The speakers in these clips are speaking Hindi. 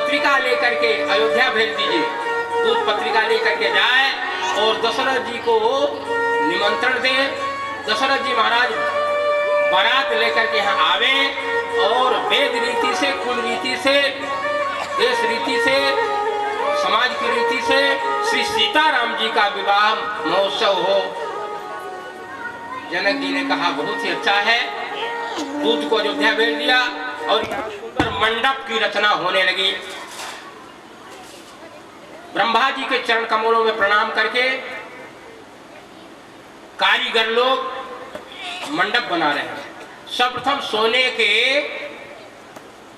पत्रिका लेकर के अयोध्या भेज दीजिए। दूत पत्रिका लेकर के जाए और दशरथ जी को निमंत्रण दे। दशरथ जी महाराज बारात लेकर के यहाँ आवे और वेद रीति से, कुल रीति से, देश रीति से, समाज की रीति से श्री सीताराम जी का विवाह महोत्सव हो। जनक जी ने कहा बहुत ही अच्छा है। दूत को अयोध्या भेज दिया और सुंदर मंडप की रचना होने लगी। ब्रह्मा जी के चरण कमलों में प्रणाम करके कारीगर लोग मंडप बना रहे हैं। सर्वप्रथम सोने के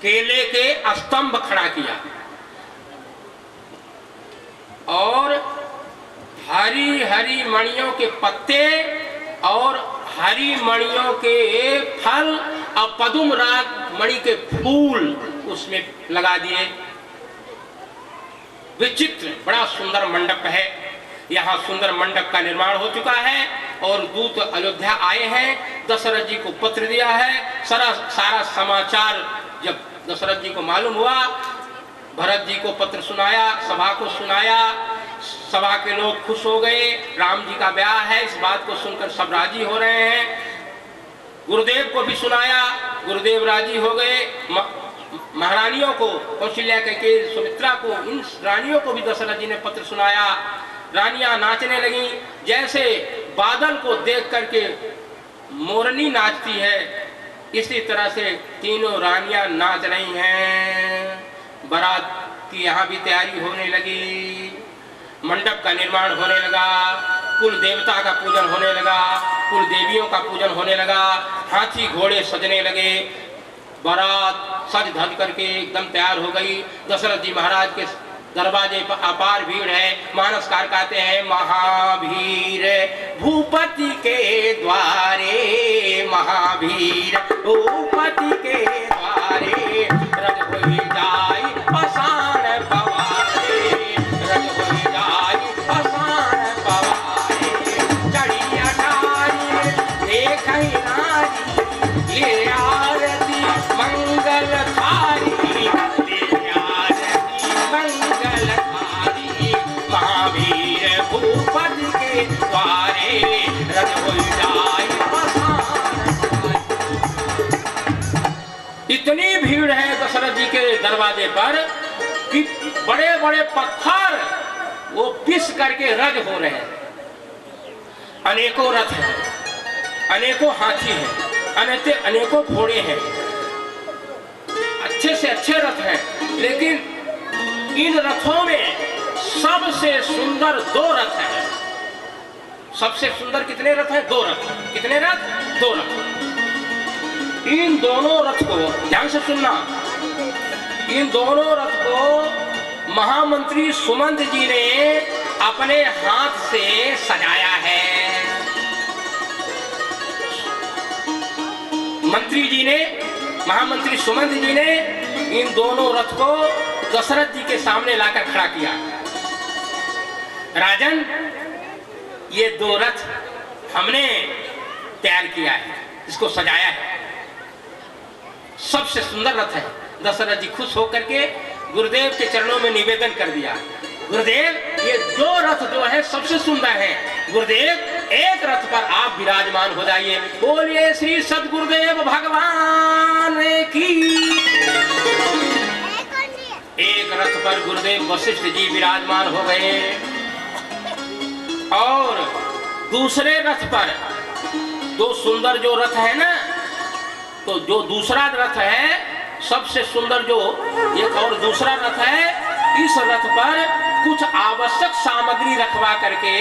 केले के स्तंभ खड़ा किया और हरी हरी मणियों के पत्ते और हरी मणियों के फल और पदुम राग मणि के फूल उसमें लगा दिए। विचित्र बड़ा सुंदर मंडप है। यहाँ सुंदर मंडप का निर्माण हो चुका है और दूत अयोध्या आए हैं। दशरथ जी को पत्र दिया है। सारा समाचार जब दशरथ जी को मालूम हुआ, भरत जी को पत्र सुनाया, सभा को सुनाया। सभा के लोग खुश हो गए। राम जी का ब्याह है, इस बात को सुनकर सब राजी हो रहे हैं। गुरुदेव को भी सुनाया, गुरुदेव राजी हो गए। महारानियों को, कौशल्या, कैकेयी, सुमित्रा को, इन रानियों को भी दशरथ जी ने पत्र सुनाया। रानियां नाचने लगी जैसे बादल को देख करके मोरनी नाचती है, इसी तरह से तीनों रानियां नाच रही हैं। बारात की यहाँ भी तैयारी होने लगी। मंडप का निर्माण होने लगा। कुल देवता का पूजन होने लगा। कुल देवियों का पूजन होने लगा। हाथी घोड़े सजने लगे। बारात सज धज करके एकदम तैयार हो गई। दशरथ जी महाराज के दरवाजे पर अपार भीड़ है। मानसकार कहते हैं, महाभीर भूपति के द्वारे, महाभीर भूपति के द्वारे, रज होई जाई पसान पवारे, रज होई जाई पसान पवारे, चढ़ी अटारी देखई नारी, ले आरती मंगल थारी, ले आरती मंगल थारी, महावीर भूपति के द्वारे, रज होई जाई पसान। इतनी भीड़ है दशरथ जी के दरवाजे पर कि बड़े बड़े पत्थर वो पिस करके रज हो रहे हैं। अनेकों रथ हैं, अनेकों हाथी हैं, अनेकों घोड़े हैं, अच्छे से अच्छे रथ हैं। लेकिन इन रथों में सबसे सुंदर दो रथ हैं। सबसे सुंदर कितने रथ हैं? दो रथ। कितने रथ? दो रथ। इन दोनों रथ को ध्यान से सुनना, इन दोनों रथ को महामंत्री सुमंत जी ने अपने हाथ से सजाया है। मंत्री जी ने, महामंत्री सुमंत जी ने इन दोनों रथ को दशरथ जी के सामने लाकर खड़ा किया। राजन, ये दो रथ हमने तैयार किया है, इसको सजाया है, सबसे सुंदर रथ है। दशरथ जी खुश होकर के गुरुदेव के चरणों में निवेदन कर दिया, गुरुदेव ये दो रथ जो है सबसे सुंदर है, गुरुदेव एक रथ पर आप विराजमान हो जाइए। बोलिए श्री सद्गुरुदेव भगवान की। एक रथ पर गुरुदेव वशिष्ठ जी विराजमान हो गए और दूसरे रथ पर दो सुंदर जो रथ है ना, तो जो दूसरा रथ है सबसे सुंदर, जो एक और दूसरा रथ है, इस रथ पर कुछ आवश्यक सामग्री रखवा करके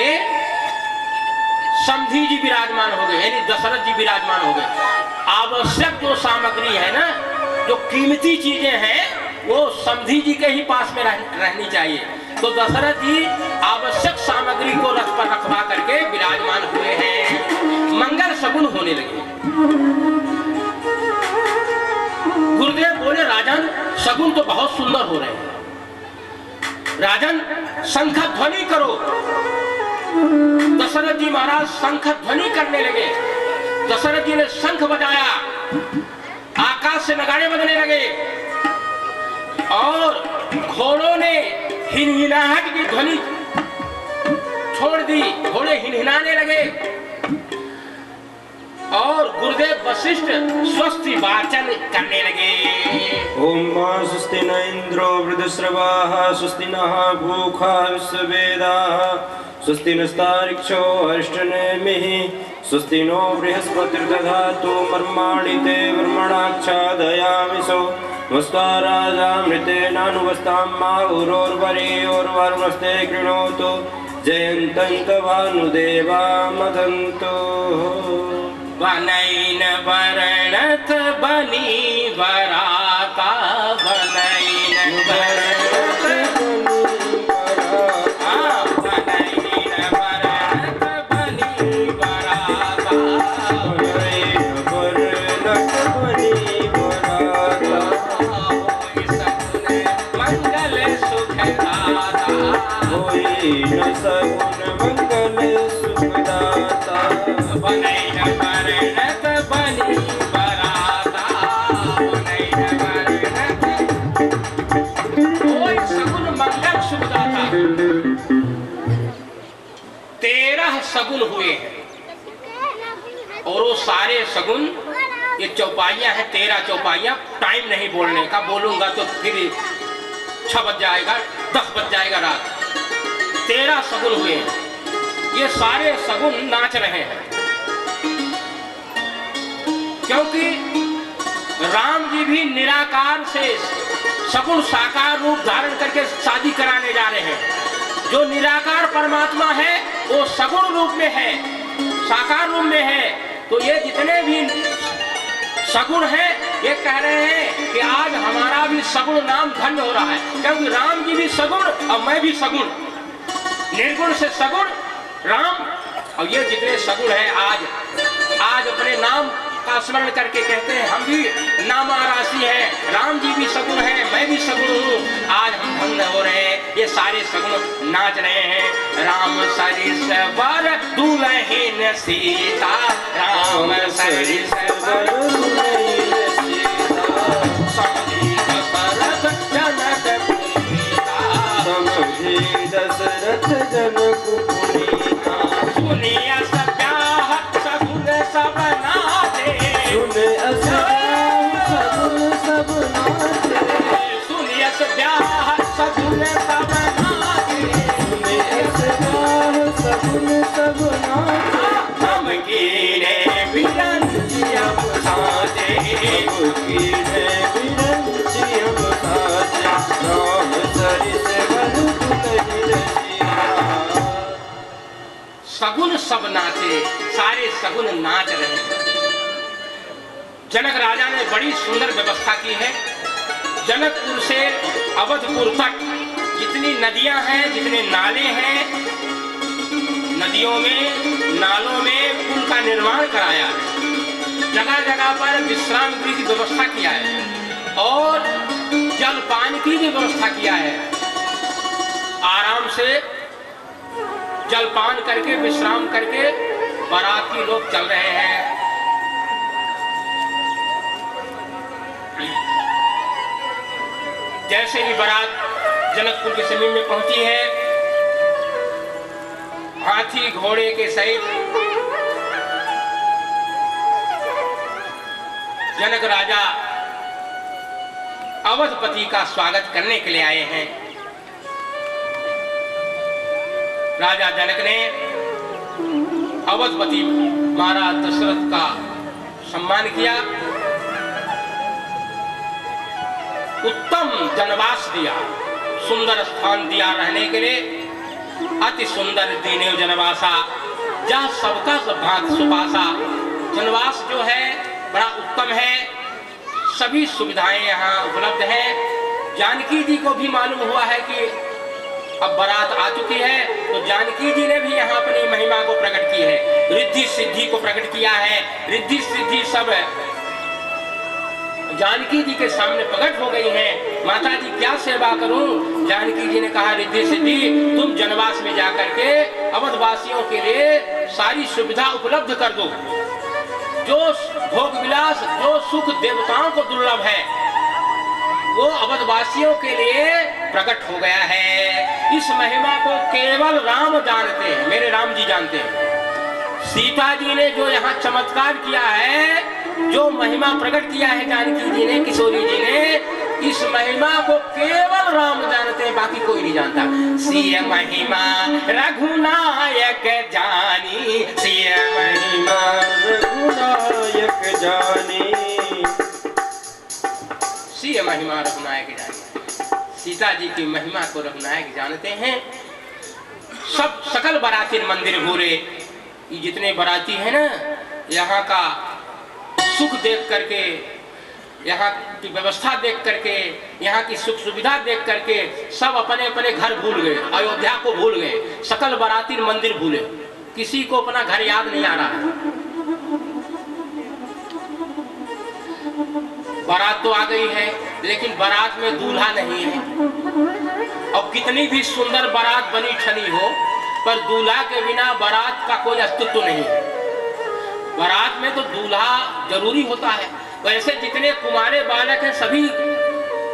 समधी जी विराजमान हो गए, यानी दशरथ जी विराजमान हो गए। आवश्यक जो सामग्री है ना, जो कीमती चीजें हैं, वो समधी जी के ही पास में रहनी चाहिए। तो दशरथ जी आवश्यक सामग्री को रथ पर रखवा करके विराजमान हुए हैं। मंगल शगुन होने लगे। गुरुदेव बोले, राजन शगुन तो बहुत सुंदर हो रहे हैं, राजन शंख ध्वनि करो। दशरथ जी महाराज शंख ध्वनि करने लगे। दशरथ जी ने शंख बजाया, आकाश से नगाड़े बजने लगे और घोड़ों ने हिनहिनाहट की ध्वनि छोड़ दी, घोड़े हिनहिनाने लगे और गुरुदेव वशिष्ठ स्वस्ति वाचन करने लगे। ओम स्वस्ति न इंद्रो वृद्धश्रवाः स्वस्ति नः भूखा विश्ववेदाः स्वस्ति नस्तार्क्ष्यो अरिष्टनेमिः स्वस्ति नो बृहस्पतिर्दधातु मर्माणि ते ब्रह्मणाच्छादयामिषो वस्ताराजामृतेनानुवस्तां माहुरोर्वरीयोर्वरुणस्ते कृणोतु जयन्तन्तभानुदेवा मदन्तु। वनैन वर्णत बनी वराता वनैन वर्णत वनैन वर्णत बनी वराता वनैन वर्णत बनी वराता होई सगुन मंगल सुखदाता होई न सगुन मंगल सुखदाता वनैन वर्णत बनी वराता वनैन वर्णत होई सगुन मंगल सुखदाता। 13 सगुन हुए हैं और वो सारे सगुन, ये चौपाइयां हैं 13 चौपाइयां। टाइम नहीं बोलने का, बोलूंगा तो फिर 6 बज जाएगा, 10 बज जाएगा रात। 13 सगुन हुए हैं, ये सारे सगुन नाच रहे हैं क्योंकि राम जी भी निराकार से सगुण साकार रूप धारण करके शादी कराने जा रहे हैं। जो निराकार परमात्मा है वो सगुण रूप में है, साकार रूप में है। तो ये जितने भी सगुण है ये कह रहे हैं कि आज हमारा भी सगुण नाम धन्य हो रहा है, क्योंकि राम जी भी सगुण और मैं भी सगुण, निर्गुण से सगुण राम। और ये जितने सगुण है आज अपने नाम का स्मरण करके कहते हैं हम भी नाम राशि है, राम जी भी सगुण है, मैं भी सगुण हूँ। आज हम धन्य हो रहे हैं, ये सारे सगुण नाच रहे हैं। राम सरिस वर दुल्हन सीता, राम सरिस वर दुल्हन सीता, समझी दशरथ जनक पुनीता, समझी दशरथ जनक पुनीता। सुनिया सब ब्याह सगुन सब नाचे, सुने असब्याह सगुन सब नाचे, सुनिया सब ब्याह सगुन सब नाचे, सुने असब्याह सगुन सब नाचे। हम कीने विरंची हम साजे, हम कीने विरंची हम साजे, राम सरिस वर दुल्हन सीता। सगुन सब नाचे, सारे सगुन नाच रहे हैं। जनक राजा ने बड़ी सुंदर व्यवस्था की है। जनकपुर से अवधपुर तक जितनी नदियां हैं, जितने नाले हैं, नदियों में नालों में पुल का निर्माण कराया है। जगह जगह पर विश्राम गृह की व्यवस्था किया है और जलपान की भी व्यवस्था किया है। आराम से जलपान करके विश्राम करके बाराती लोग चल रहे हैं। जैसे ही बारात जनकपुर के जमीन में पहुंची है, हाथी घोड़े के सहित जनक राजा अवधपति का स्वागत करने के लिए आए हैं। राजा जनक ने अवधपति महाराज दशरथ का सम्मान किया, उत्तम जनवास दिया, सुंदर स्थान दिया रहने के लिए। अति सुंदर दीनेव जनवासा, जहाँ सबका सब भांत सुपासा। जनवास जो है बड़ा उत्तम है, सभी सुविधाएं यहाँ उपलब्ध हैं। जानकी जी को भी मालूम हुआ है कि अब बारात आ चुकी है, तो जानकी जी ने भी यहाँ अपनी महिमा को प्रकट की है, रिद्धि सिद्धि को प्रकट किया है। रिद्धि सिद्धि सब जानकी जी के सामने प्रकट हो गई हैं। माता जी क्या सेवा करूं? जानकी जी ने कहा रिद्धि सिद्धि तुम जनवास में जाकर के अवधवासियों के लिए सारी सुविधा उपलब्ध कर दो। जो भोग विलास, जो सुख देवताओं को दुर्लभ है, वो अवधवासियों के लिए प्रकट हो गया है। इस महिमा को केवल राम जानते हैं, मेरे राम जी जानते हैं। सीता जी ने जो यहाँ चमत्कार किया है, जो महिमा प्रकट किया है जानकी जी ने, किशोरी जी ने, इस महिमा को केवल राम जानते हैं, बाकी कोई नहीं जानता। सिय महिमा रघुनायक जानी, सिय महिमा रघुनायक जानी, सिय महिमा रघुनायक जानी। सीता जी की महिमा को रघुनायक जानते हैं। सब सकल बराती मंदिर भूरे, जितने बराती है ना, यहाँ का सुख देख करके, यहाँ की व्यवस्था देख करके, यहाँ की सुख सुविधा देख करके सब अपने अपने घर भूल गए, अयोध्या को भूल गए, सकल बराती मंदिर भूले, किसी को अपना घर याद नहीं आ रहा है। बारात तो आ गई है, लेकिन बारात में दूल्हा नहीं है। और कितनी भी सुंदर बारात बनी ठनी हो, पर दूल्हा के बिना बारात का कोई अस्तित्व नहीं है। बारात में तो दूल्हा जरूरी होता है। वैसे जितने कुमारे बालक हैं सभी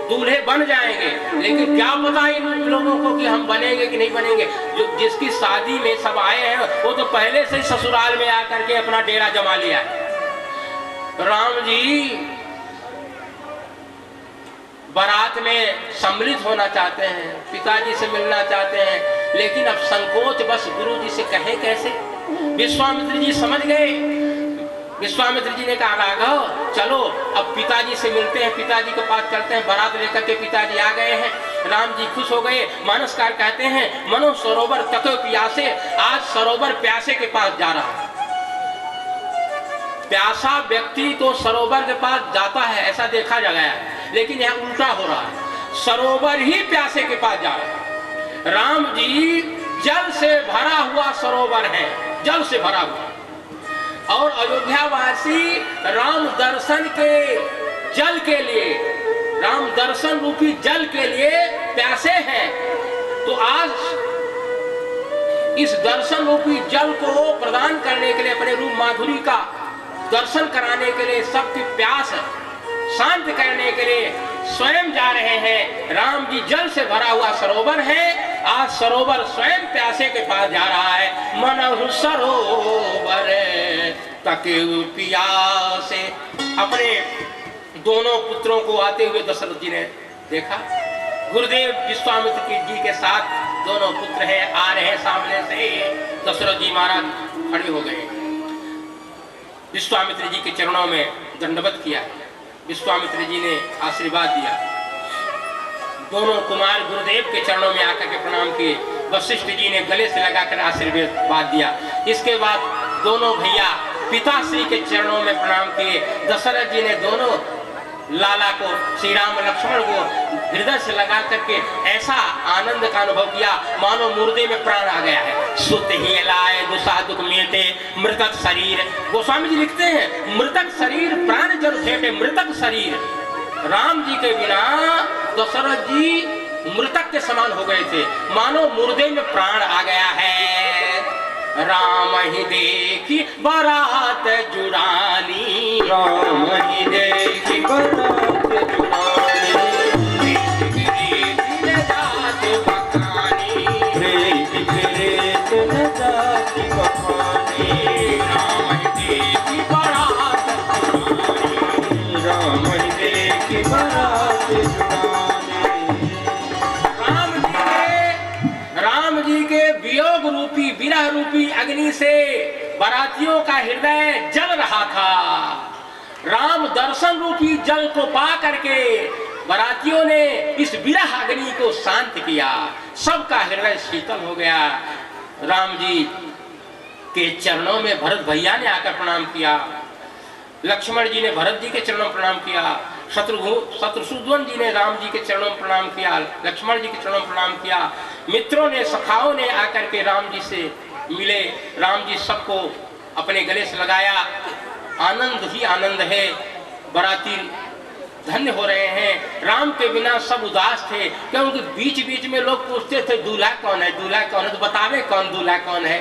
दूल्हे बन जाएंगे, लेकिन क्या पता इन लोगों को कि हम बनेंगे कि नहीं बनेंगे। जो जिसकी शादी में सब आए हैं वो तो पहले से ही ससुराल में आकर के अपना डेरा जमा लिया है। राम जी बारात में सम्मिलित होना चाहते हैं, पिताजी से मिलना चाहते हैं, लेकिन अब संकोच बस गुरु जी से कहें कैसे। विश्वामित्र जी समझ गए। विश्वामित्र जी ने कहा राघव चलो अब पिताजी से मिलते हैं, पिताजी के पास चलते हैं। बारात लेकर के पिताजी आ गए हैं। राम जी खुश हो गए। मानसकार कहते हैं मनो सरोवर तको प्यासे, आज सरोवर प्यासे के पास जा रहा है। प्यासा व्यक्ति तो सरोवर के पास जाता है, ऐसा देखा गया है, लेकिन यहाँ उल्टा हो रहा है। सरोवर ही प्यासे के पास जा रहा है। राम जी जल से भरा हुआ सरोवर है, जल से भरा हुआ, और अयोध्यावासी राम दर्शन के जल के लिए, राम दर्शन रूपी जल के लिए प्यासे हैं। तो आज इस दर्शन रूपी जल को प्रदान करने के लिए, अपने रूप माधुरी का दर्शन कराने के लिए, सबकी प्यास शांत करने के लिए स्वयं जा रहे हैं। राम जी जल से भरा हुआ सरोवर है, आज सरोवर स्वयं प्यासे के पास जा रहा है। मनहु सरोवर तके प्यासे। अपने दोनों पुत्रों को आते हुए दशरथ जी ने देखा। गुरुदेव विश्वामित्र जी के साथ दोनों पुत्र हैं, आ रहे हैं सामने से। दशरथ जी महाराज खड़े हो गए, विश्वामित्र जी के चरणों में दंडवत किया। विश्वामित्र जी ने आशीर्वाद दिया। दोनों कुमार गुरुदेव के चरणों में आकर के प्रणाम किए। वशिष्ठ जी ने गले से लगाकर आशीर्वाद दिया। इसके बाद दोनों भैया पिताश्री के चरणों में प्रणाम किए। दशरथ जी ने दोनों लाला को, श्री राम लक्ष्मण को हृदय से लगा करके ऐसा आनंद का अनुभव किया मानो मुर्दे में प्राण आ गया है। सुत ही लाए दुसा दुख मिटे मृतक शरीर। गोस्वामी जी लिखते हैं मृतक शरीर प्राण जल फेंटे मृतक शरीर। राम जी के बिना दशरथ जी मृतक के समान हो गए थे, मानो मुर्दे में प्राण आ गया है। राम ही देखी बारात जुड़ानी, राम ही देखी बारात जुड़ानी, वियोग रूपी विरह रूपी अग्नि से बारातियों का हृदय जल रहा था। राम दर्शन रूपी जल को पा करके बारातियों ने इस विरह अग्नि को शांत किया। सबका हृदय शीतल हो गया। राम जी के चरणों में भरत भैया ने आकर प्रणाम किया। लक्ष्मण जी ने भरत जी के चरणों में प्रणाम किया। शत्रुघ्न जी ने राम जी के चरणों में प्रणाम किया। लक्ष्मण जी के चरणों में प्रणाम किया। मित्रों ने, सखाओं ने आकर के राम जी से मिले। राम जी सबको अपने गले से लगाया। आनंद ही आनंद है। बाराती धन्य हो रहे हैं। राम के बिना सब उदास थे, क्योंकि बीच बीच में लोग पूछते थे दूल्हा कौन है, दूल्हा कौन है, तो बतावे कौन दूल्हा कौन है।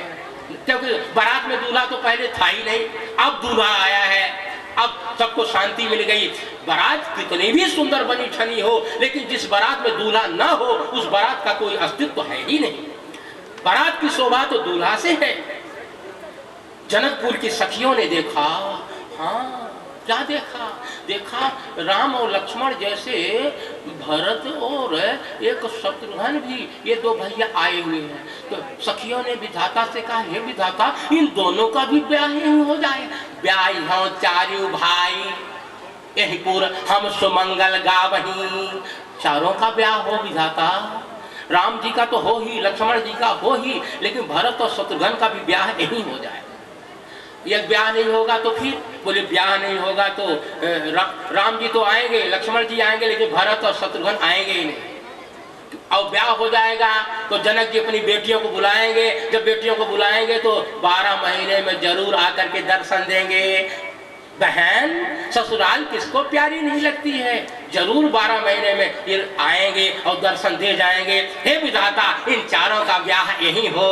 क्योंकि बारात में दूल्हा तो पहले था ही नहीं, अब दूल्हा आया है। अब सबको शांति मिल गई। बारात कितनी भी सुंदर बनी ठनी हो, लेकिन जिस बारात में दूल्हा ना हो उस बारात का कोई अस्तित्व है ही नहीं। बारात की शोभा तो दूल्हा से है। जनकपुर की सखियों ने देखा, हाँ क्या देखा? देखा राम और लक्ष्मण जैसे भरत और एक शत्रुघ्न भी, ये दो भैया आए हुए हैं। तो सखियों ने विधाता से कहा, हे विधाता, इन दोनों का भी ब्याह ही हो जाए। ब्याह हो चारू भाई यही पुर हम सुमंगल गावही। चारों का ब्याह हो विधाता। राम जी का तो हो ही, लक्ष्मण जी का हो ही, लेकिन भरत और शत्रुघ्न का भी ब्याह यही हो जाए। यह ब्याह नहीं होगा तो फिर बोले ब्याह नहीं होगा तो राम जी तो आएंगे, लक्ष्मण जी आएंगे, लेकिन भरत और शत्रुघ्न आएंगे ही नहीं। और ब्याह हो जाएगा तो जनक जी अपनी बेटियों को बुलाएंगे। जब बेटियों को बुलाएंगे तो 12 महीने में जरूर आकर के दर्शन देंगे। बहन ससुराल किसको प्यारी नहीं लगती है? जरूर 12 महीने में ये आएंगे और दर्शन दे जाएंगे। हे विधाता, इन चारों का ब्याह यही हो।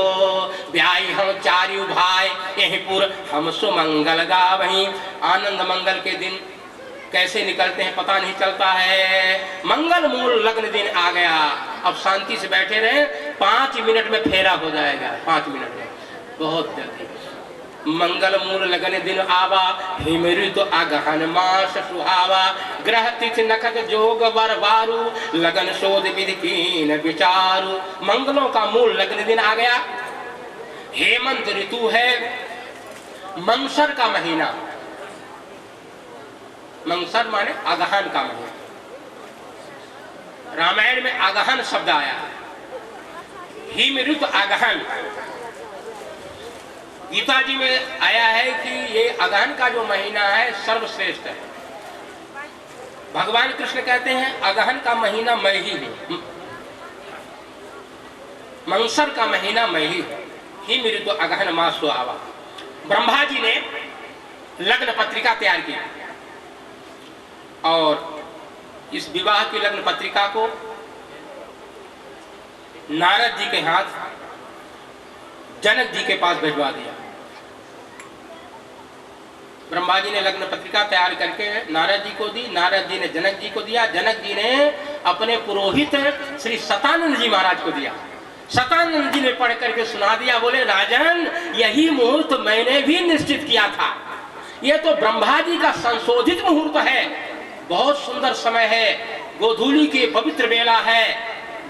ब्याही हम चारू भाई यही पुर हम सुमंगल गावही। आनंद मंगल के दिन कैसे निकलते हैं पता नहीं चलता है। मंगल मूल लग्न दिन आ गया। अब शांति से बैठे रहे, 5 मिनट में फेरा हो जाएगा। 5 मिनट में, बहुत जल्दी। मंगल मूल लगन दिन आवा, हिमरी तो अगहन मास सुहावा। ग्रह तिथि नखत जोग वर वारु, लगन शोध विधि कीन विचारु। मंगलों का मूल लगन दिन आ गया। हेमंत ऋतु है, मंसर का महीना। मंसर माने अगहन का महीना। रामायण में अगहन शब्द आया। हिम ऋतु अगहन। गीता जी में आया है कि ये अगहन का जो महीना है सर्वश्रेष्ठ है। भगवान कृष्ण कहते हैं अगहन का महीना मैं ही हूं, मंसर का महीना मैं ही हूं। ही मेरे तो अगहन मासो आवा। ब्रह्मा जी ने लग्न पत्रिका तैयार की और इस विवाह की लग्न पत्रिका को नारद जी के हाथ जनक जी के पास भिजवा दिया। ब्रह्मा जी ने लग्न पत्रिका तैयार करके नारद जी को दी, नारद जी ने जनक जी को दिया, जनक जी ने अपने पुरोहित श्री सतानंद जी महाराज को दिया। सतानंद जी ने पढ़ करके सुना दिया। बोले राजन, यही मुहूर्त मैंने भी निश्चित किया था। यह तो ब्रह्मा जी का संशोधित मुहूर्त है। बहुत सुंदर समय है, गोधूली की पवित्र बेला है।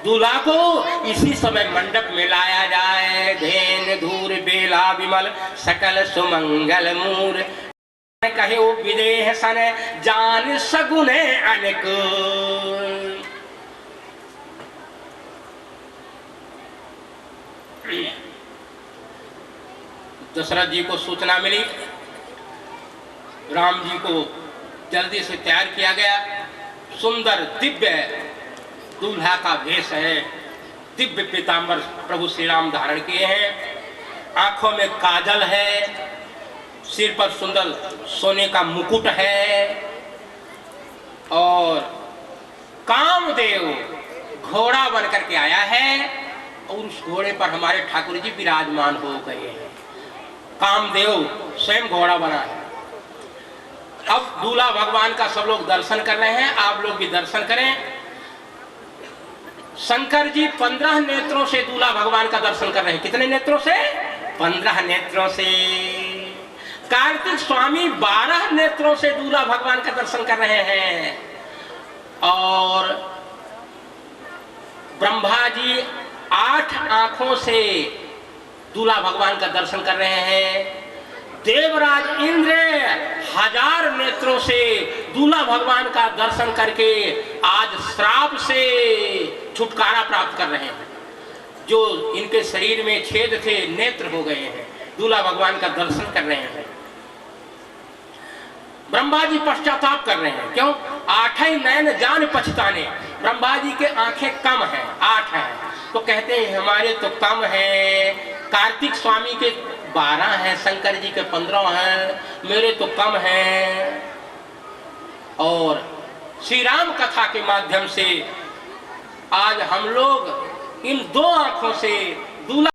दूल्हा को इसी समय मंडप में लाया जाए। धेन धूर बेला विमल सकल सुमंगल मूर। कहे वो विदेह सन जान सगुने अनुकूल। दशरथ जी को सूचना मिली, राम जी को जल्दी से तैयार किया गया। सुंदर दिव्य दूल्हा का भेष है। दिव्य पीतांबर प्रभु श्री राम धारण किए हैं। आंखों में काजल है, सिर पर सुंदर सोने का मुकुट है और कामदेव घोड़ा बनकर के आया है और उस घोड़े पर हमारे ठाकुर जी विराजमान हो गए हैं। कामदेव स्वयं घोड़ा बना है। अब दूल्हा भगवान का सब लोग दर्शन कर रहे हैं, आप लोग भी दर्शन करें। शंकर जी 15 नेत्रों से दूल्हा भगवान का दर्शन कर रहे हैं। कितने नेत्रों से? 15 नेत्रों से। कार्तिक स्वामी 12 नेत्रों से दूल्हा भगवान का दर्शन कर रहे हैं और ब्रह्मा जी 8 आंखों से दूल्हा भगवान का दर्शन कर रहे हैं। देवराज इंद्र 1000 नेत्रों से दूल्हा भगवान का दर्शन करके आज श्राप से छुटकारा प्राप्त कर रहे हैं। जो इनके शरीर में छेद थे, नेत्र हो गए हैं, दूल्हा भगवान का दर्शन कर रहे हैं। ब्रह्मा जी पश्चाताप कर रहे हैं। क्यों? 8 नैन जान पछताने। ब्रह्मा जी के आंखें कम हैं, 8 हैं, तो कहते हैं हमारे तो कम हैं। कार्तिक स्वामी के 12 हैं, शंकर जी के 15 हैं, मेरे तो कम हैं। और श्री राम कथा के माध्यम से आज हम लोग इन 2 आंखों से दूल्हा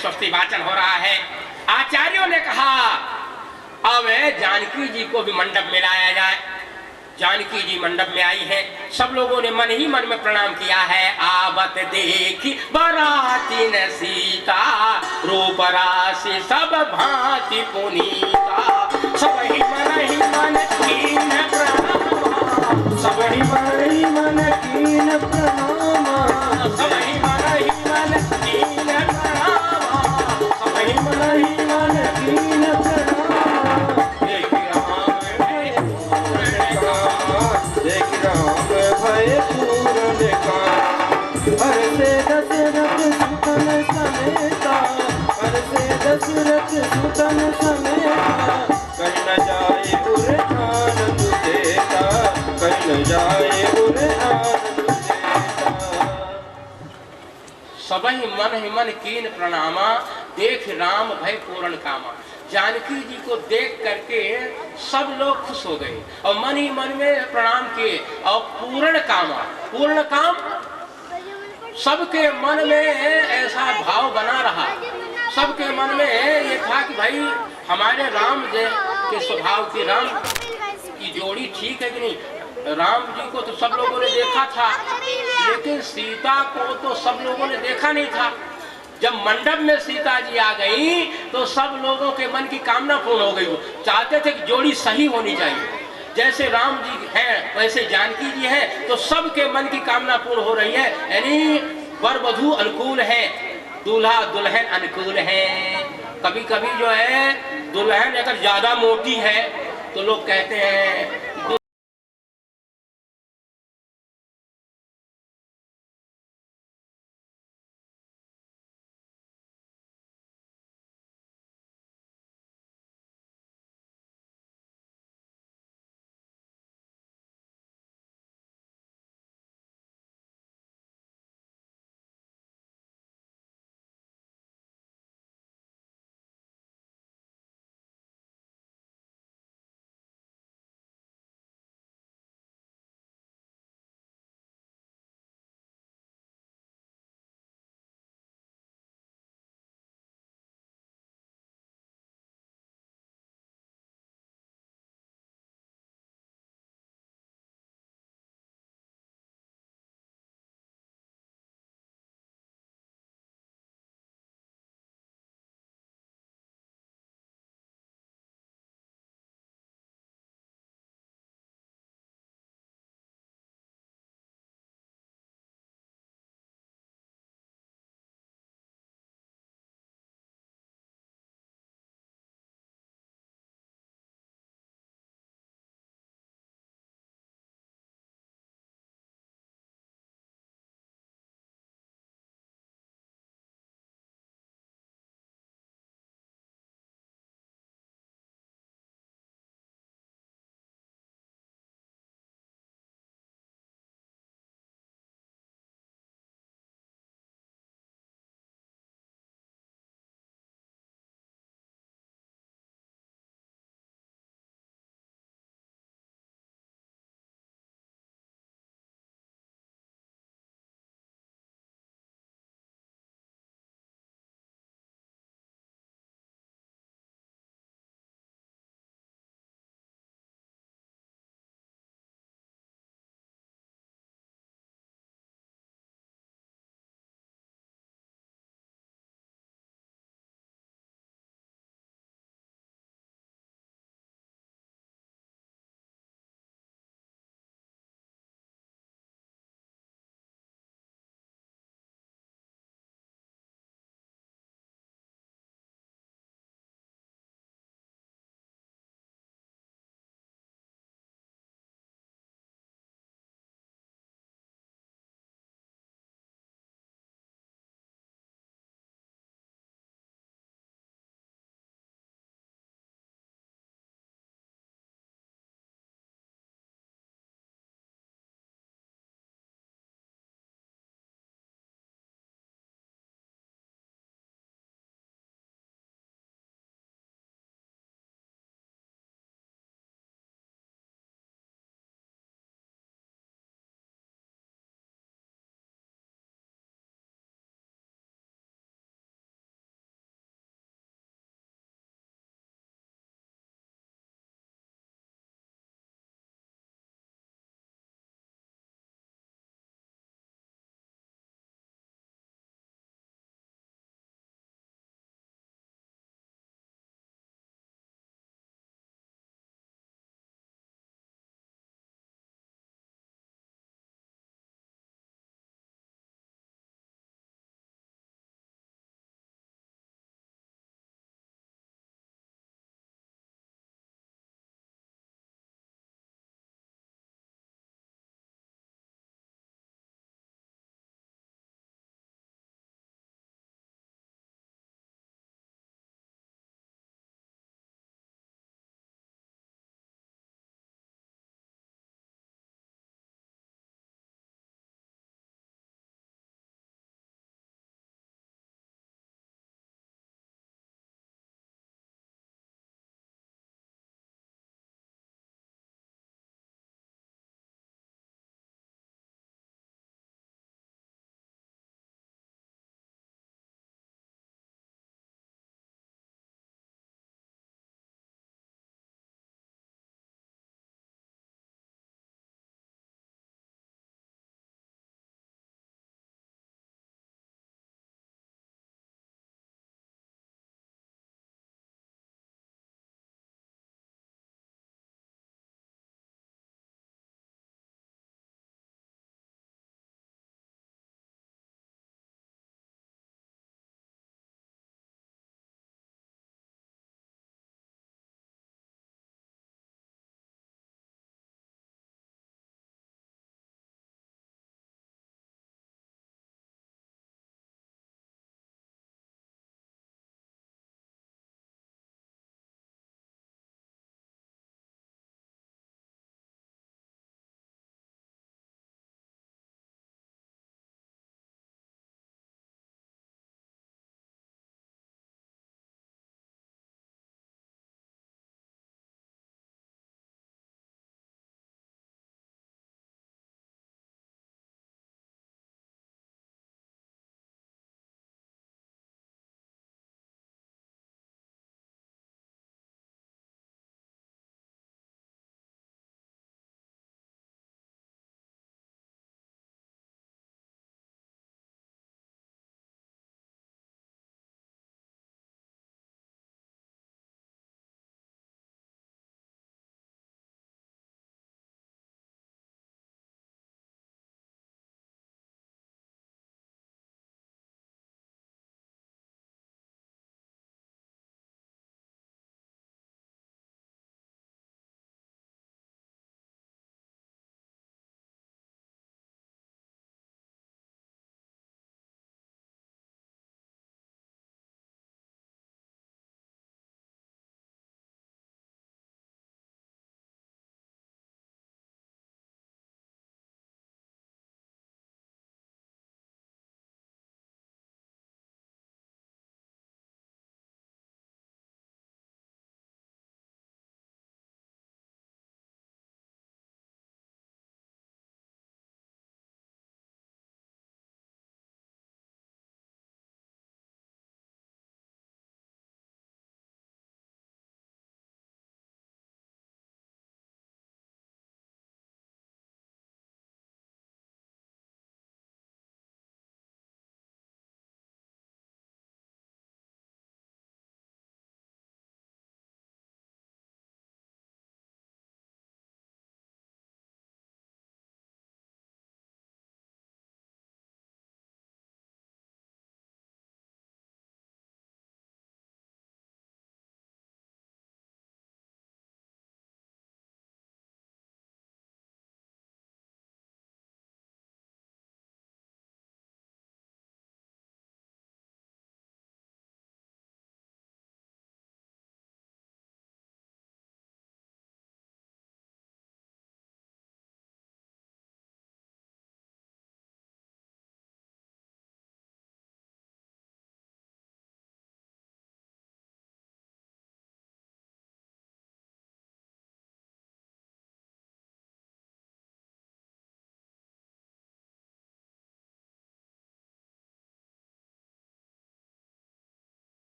स्वस्ति वाचन हो रहा है। आचार्यों ने कहा अब जानकी जी को भी मंडप में लाया जाए। जानकी जी मंडप में आई है, सब लोगों ने मन ही मन में प्रणाम किया है। आवत देखी बराती न सीता, रूप राशि सब भांति पुनीता। सब ही मन कीन प्रणाम, सब ही मन कीन प्रणाम, सब ही मन कीन प्रणाम, सब ही मन कीन प्रणाम। देख राम भय पूर्ण काम, हर से दशरथ सुतन समेता, हर से दशरथ सुतन समेता। कहीं न जाए उर आनंद देता, कहीं न जाए उर आनंद देता। सबहि मन कीन प्रणामा, देख राम भय पूर्ण कामा। जानकी जी को देख करके सब लोग खुश हो गए और मन ही मन में प्रणाम किए और पूर्ण कामा, पूर्ण काम सबके मन में ऐसा भाव बना रहा। सबके मन में ये था कि भाई हमारे राम के स्वभाव की, राम की जोड़ी ठीक है कि नहीं। राम जी को तो सब लोगों ने देखा था, लेकिन सीता को तो सब लोगों ने देखा नहीं था। जब मंडप में सीता जी आ गई तो सब लोगों के मन की कामना पूर्ण हो गई। चाहते थे कि जोड़ी सही होनी चाहिए, जैसे राम जी हैं वैसे जानकी जी हैं, तो सबके मन की कामना पूर्ण हो रही है। यानी वर वधू अनुकूल है, दूल्हा दुल्हन अनुकूल है। कभी कभी जो है दुल्हन अगर ज्यादा मोटी है तो लोग कहते हैं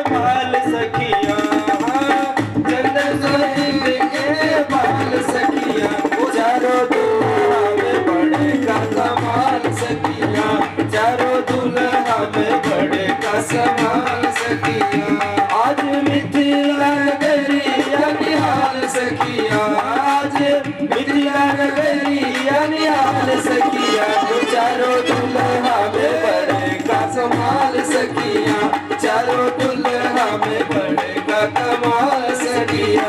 बाल सखिया, चंदन साहिब के बाल सखिया, चारों दूल्हा में बड़े का कमाल सखिया, चारों दूल्हा में बड़े का समाल सखिया। आज मिथिला नगरिया निहाल सखिया, आज मिथिला नगरिया निहाल सखिया, चारों दूल्हा में बड़े का समाल सखिया, चारों दूल्हा में बड़े का कमाल सखिया।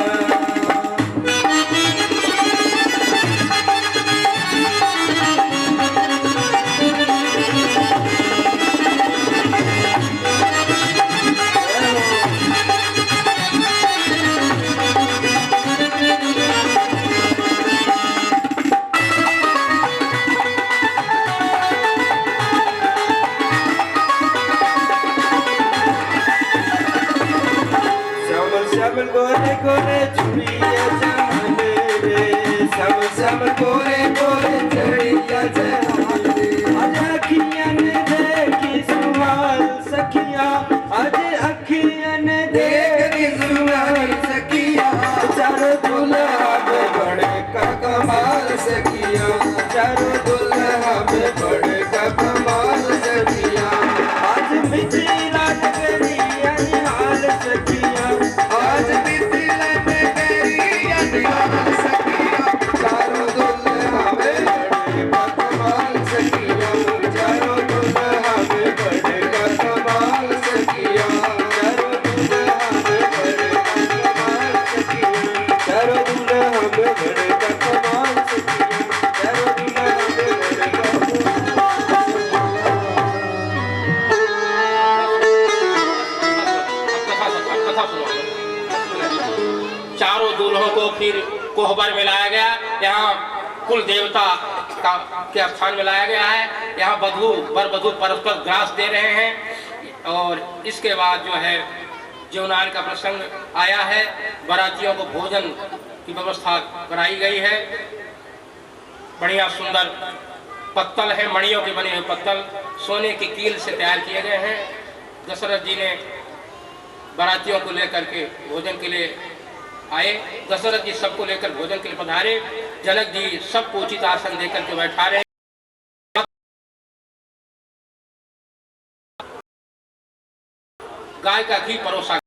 श्यामल गोरे गोरे चुड़िया जमाने रे, श्यामल गोरे गोरे चुड़िया जमाने रे। आज अखियाँ ने देखी सुहाल सखिया, आज अखियाँ ने देखी सुहाल सखिया, चारों दूल्हा में बड़े का कमाल सखिया, चारों दूल्हा में बड़े का कमाल सखिया। आज मिथिला नगरिया निहाल सखिया, आज मिथिला नगरिया निहाल सखिया, चारों दूल्हा में बड़े का कमाल सखिया, चारों दूल्हा में बड़े का कमाल सखिया, चारों दूल्हा में बड़े का कमाल सखिया, चारों दूल्हा में बड़े का कमाल सखिया, चारों दूल्हा में बड़े का कथा सुनो। चारों दूल्हों को फिर कोहबर में लाया गया, यहाँ कुल देवता के स्थान में लाया गया है। यहाँ वर वधू परस्पर ग्रास दे रहे हैं और इसके बाद जो है जीवनान का प्रसंग आया है। बारातियों को भोजन की व्यवस्था कराई गई है। बढ़िया सुंदर पत्तल है, मणियों के बने हुए पत्तल सोने की कील से तैयार किए गए हैं। दशरथ जी ने बारातियों को लेकर के भोजन के लिए आए। दशरथ जी सबको लेकर भोजन के लिए पधारे। जनक जी सबको उचित आसन देकर के बैठा रहे। गाय का घी परोसा